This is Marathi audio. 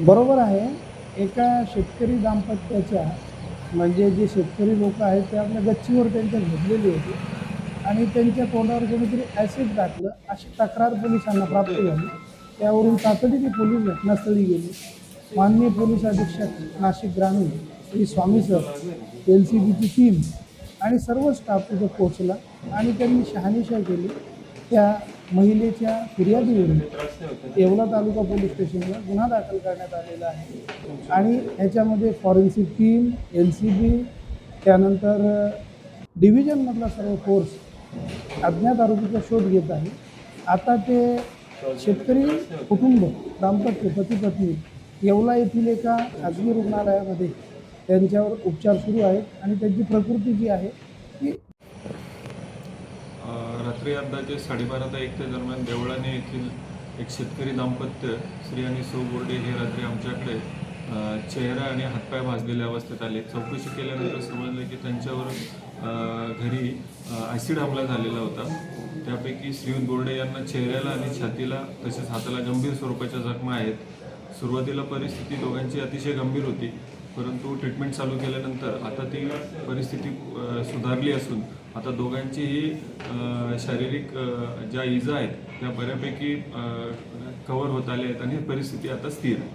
बरोबर आहे. एका शेतकरी दाम्पत्याच्या म्हणजे जे शेतकरी लोक आहेत ते आपल्या गच्चीवर त्यांच्या झोपलेले होते आणि त्यांच्या तोंडावर कोणीतरी ॲसिड टाकलं अशी तक्रार पोलिसांना प्राप्त झाली. त्यावरून तातडीने पोलीस घटनास्थळी गेले. माननीय पोलीस अधीक्षक नाशिक ग्रामीण श्री स्वामी सर, LCBची टीम आणि सर्व स्टाफ तिथे पोहोचला आणि त्यांनी शहानिशा केली. त्या महिलेच्या फिर्यादीवरून येवला तालुका पोलीस स्टेशनला गुन्हा दाखल करण्यात आलेला आहे आणि ह्याच्यामध्ये फॉरेन्सिक टीम, LCB, त्यानंतर डिव्हिजनमधला सर्व फोर्स अज्ञात आरोपीचा शोध घेत आहे. आता ते शेतकरी कुटुंब दाम्पत्य पती पत्नी येवला येथील एका खाजगी रुग्णालयामध्ये त्यांच्यावर उपचार सुरू आहेत आणि त्यांची प्रकृती जी आहे ती रात्री अंदाजे 12:30 ते 1 दरम्यान देवळाणे येथील एक शेतकरी दाम्पत्य श्री आणि सौ बोर्डे हे रात्री आमच्याकडे चेहरा आणि हातपाय भाजलेल्या अवस्थेत आले. चौकशी केल्यानंतर समजलं की त्यांच्यावर घरी ॲसिड हमला झालेला होता. त्यापैकी श्रीयुत बोर्डे यांना चेहऱ्याला आणि छातीला तसेच हाताला गंभीर स्वरूपाच्या जखमा आहेत. सुरुवातीला परिस्थिती दोघांची अतिशय गंभीर होती, परंतु ट्रीटमेंट चालू केल्यानंतर आता ती परिस्थिती सुधारली असून आता दोघांचीही शारीरिक ज्या इजा आहेत त्या बऱ्यापैकी कव्हर होत आल्या आहेत आणि परिस्थिती आता स्थिर आहे.